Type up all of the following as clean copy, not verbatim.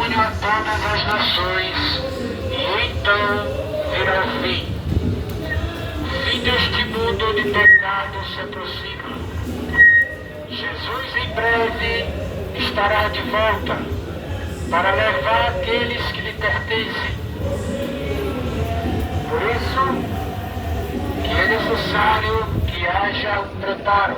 testemunho a todas as nações, e então virá o fim. O fim deste mundo de pecado se aproxima. Jesus em breve estará de volta para levar aqueles que lhe pertencem. Por isso que é necessário que haja um preparo.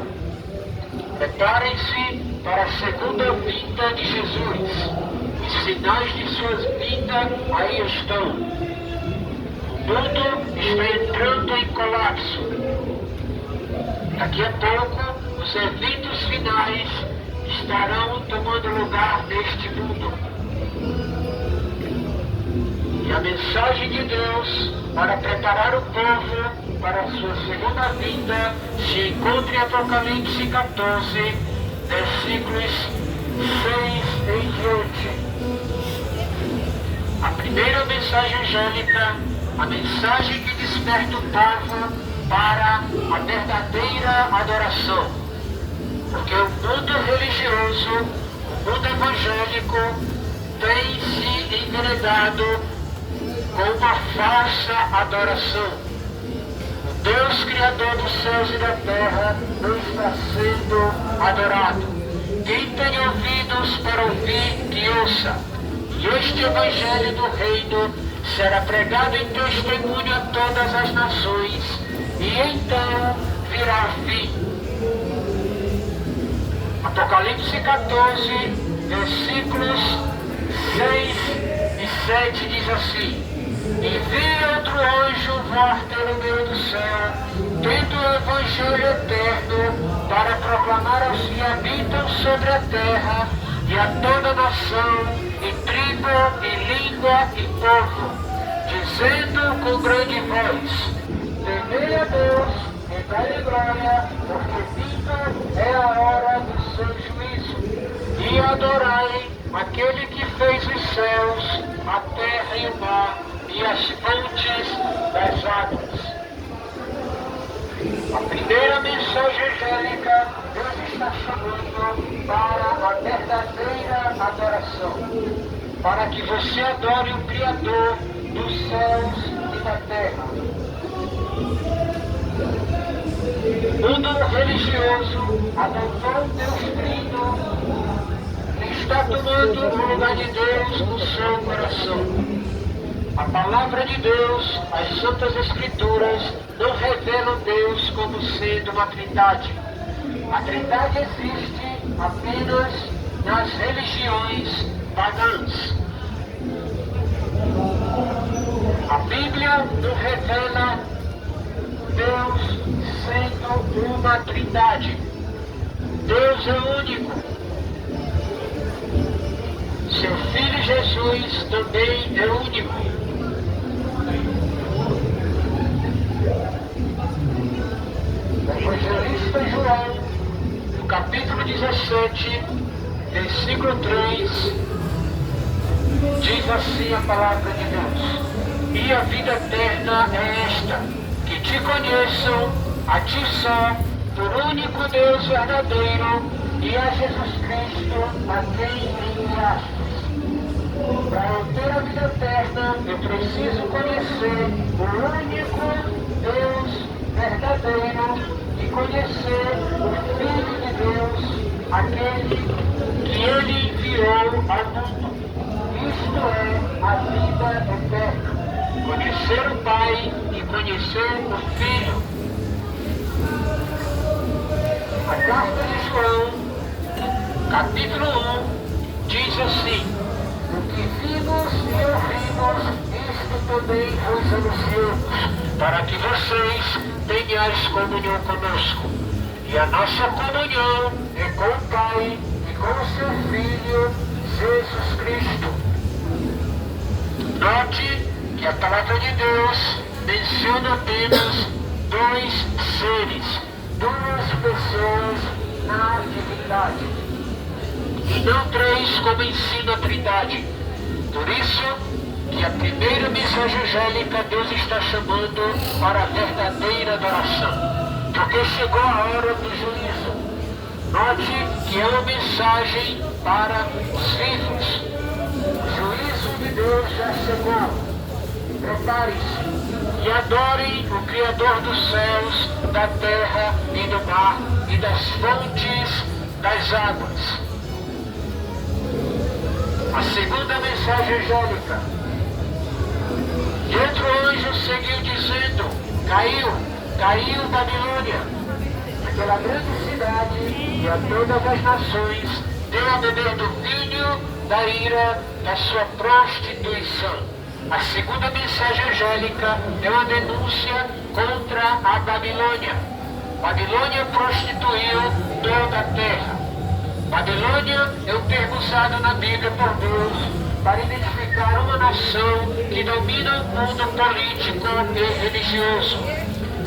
Preparem-se para a segunda vinda de Jesus. Os sinais de sua vinda aí estão. O mundo está entrando em colapso. Daqui a pouco, os eventos finais estarão tomando lugar neste mundo. E a mensagem de Deus para preparar o povo para a sua segunda vinda se encontra em Apocalipse 14, versículos 6 em diante. A primeira mensagem angélica, a mensagem que desperta o povo para a verdadeira adoração. Porque o mundo religioso, o mundo evangélico, tem se enveredado com uma falsa adoração. O Deus Criador dos céus e da terra não está sendo adorado. Quem tem ouvidos para ouvir, que ouça. E este Evangelho do Reino será pregado em testemunho a todas as nações, e então virá o fim. Apocalipse 14, versículos 6 e 7 diz assim: E vi outro anjo voar pelo meio do céu, tendo o Evangelho eterno, para proclamar aos que habitam sobre a terra, e a toda nação, e tribo, e língua, e povo, dizendo com grande voz: Temei a Deus, e dai-lhe glória, porque vinda é a hora do seu juízo. E adorai aquele que fez os céus, a terra e o mar, e as fontes das águas. A primeira mensagem angélica, Deus está chamando para a verdadeira adoração, para que você adore o Criador dos céus e da terra. O mundo religioso adotou Deus Trino e está tomando o lugar de Deus no seu coração. A palavra de Deus, as Santas Escrituras, não revelam Deus como sendo uma trindade. A trindade existe apenas nas religiões pagãs. A Bíblia não revela Deus sendo uma trindade. Deus é único. Seu Filho Jesus também é único. O evangelista João, no capítulo 17, versículo 3, diz assim a palavra de Deus: E a vida eterna é esta, que te conheçam, a ti só, por único Deus verdadeiro, e a Jesus Cristo, a quem enviaste. Para eu ter a vida eterna, eu preciso conhecer o único Deus verdadeiro e conhecer o Filho de Deus, aquele que Ele enviou ao mundo. Isto é a vida eterna. Conhecer o Pai e conhecer o Filho. A carta de João, capítulo 1, diz assim: O que vimos e ouvimos, isto também vos anunciamos, para que vocês tenhais comunhão conosco. E a nossa comunhão é com o Pai e com o seu Filho, Jesus Cristo. Note que a palavra de Deus menciona apenas dois seres, duas pessoas na divindade, e não três como ensina a Trindade. Por isso que a primeira mensagem angélica Deus está chamando para a verdadeira adoração, porque chegou a hora do juízo. Note que é uma mensagem para os vivos. O chegou. Preparem-se e adorem o Criador dos céus, da terra e do mar e das fontes das águas. A segunda mensagem angélica. E outro anjo seguiu dizendo: caiu Babilônia, aquela grande cidade, e a todas as nações deu a beber do vinho da ira da sua prostituição. A segunda mensagem angélica é uma denúncia contra a Babilônia. Babilônia prostituiu toda a terra. Babilônia é um termo usado na Bíblia por Deus para identificar uma nação que domina o mundo político e religioso.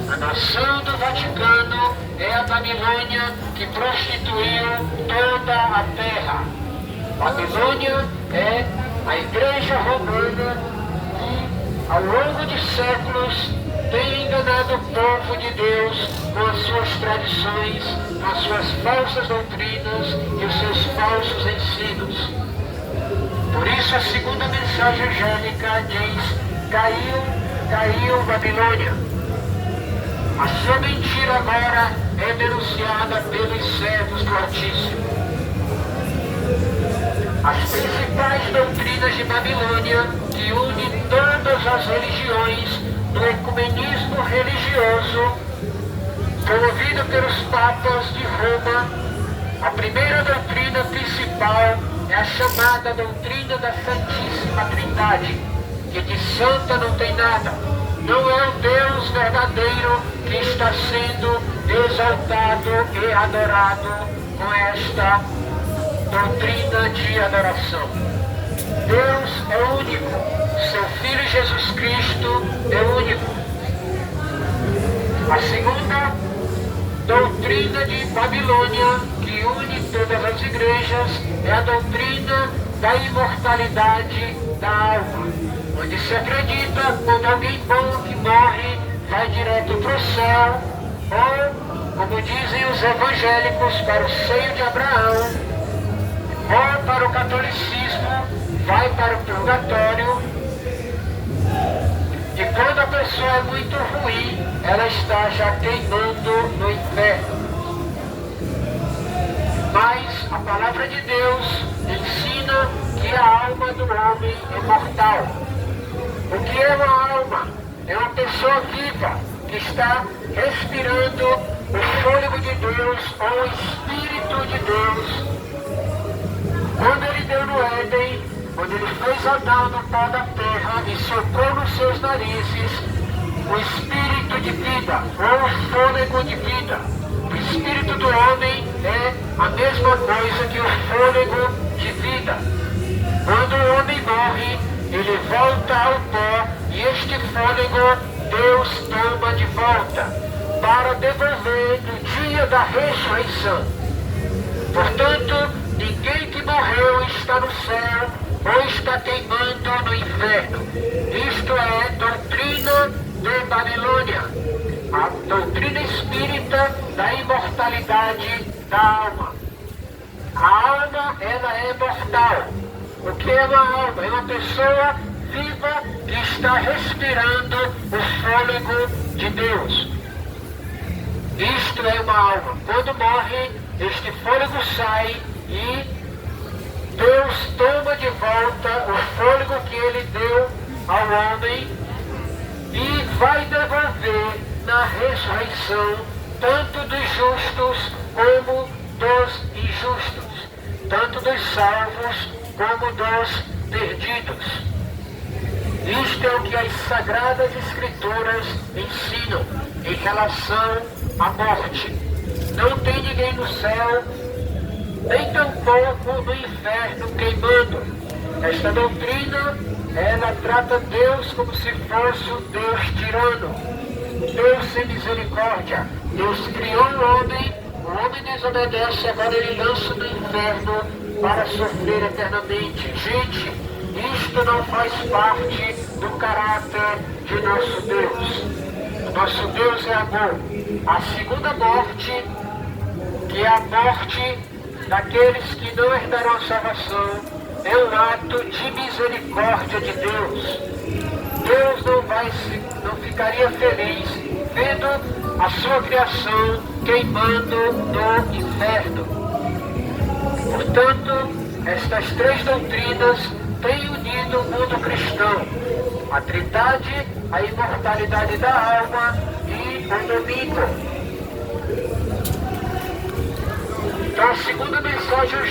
A nação do Vaticano é a Babilônia que prostituiu toda a terra. Babilônia é a Igreja Romana que, ao longo de séculos, tem enganado o povo de Deus com as suas tradições, com as suas falsas doutrinas e os seus falsos ensinos. Por isso a segunda mensagem angélica diz: caiu Babilônia. A sua mentira agora é denunciada pelos servos do Altíssimo. As principais doutrinas de Babilônia, que unem todas as religiões do ecumenismo religioso, promovido pelos papas de Roma. A primeira doutrina principal é a chamada doutrina da Santíssima Trindade, que de santa não tem nada. Não é o Deus verdadeiro que está sendo exaltado e adorado com esta doutrina de adoração. Deus é único. Seu Filho Jesus Cristo é único. A segunda doutrina de Babilônia, que une todas as igrejas, é a doutrina da imortalidade da alma, onde se acredita quando alguém bom que morre vai direto para o céu, ou, como dizem os evangélicos, para o seio de Abraão, ou para o catolicismo, vai para o purgatório. E quando a pessoa é muito ruim, ela está já queimando no inferno. Mas a palavra de Deus ensina que a alma do homem é mortal. O que é uma alma? É uma pessoa viva que está respirando o fôlego de Deus ou o Espírito de Deus. Quando ele deu no Éden, quando ele fez Adão no pó da terra e soprou nos seus narizes o espírito de vida, ou o fôlego de vida. O espírito do homem é a mesma coisa que o fôlego de vida. Quando o homem morre, ele volta ao pó e este fôlego Deus toma de volta para devolver no dia da ressurreição. Portanto, ninguém que morreu está no céu ou está queimando no inferno. Isto é doutrina de Babilônia, a doutrina espírita da imortalidade da alma. A alma, ela é mortal. O que é uma alma? É uma pessoa viva que está respirando o fôlego de Deus. Isto é uma alma. Quando morre, este fôlego sai e Deus toma de volta o fôlego que ele deu ao homem e vai devolver na ressurreição tanto dos justos como dos injustos, tanto dos salvos como dos perdidos. Isto é o que as Sagradas Escrituras ensinam em relação à morte. Não tem ninguém no céu, nem tampouco no inferno queimando. Esta doutrina, ela trata Deus como se fosse um Deus tirano, Deus sem misericórdia. Deus criou o homem desobedece, agora ele lança no inferno para sofrer eternamente. Gente, isto não faz parte do caráter de nosso Deus. Nosso Deus é amor. A segunda morte, que é a morte daqueles que não herdarão a salvação, é um ato de misericórdia de Deus. Deus não ficaria feliz vendo a sua criação queimando no inferno. Portanto, estas três doutrinas têm unido o mundo cristão: a Trindade, a imortalidade da alma e o domingo. Então, a segunda mensagem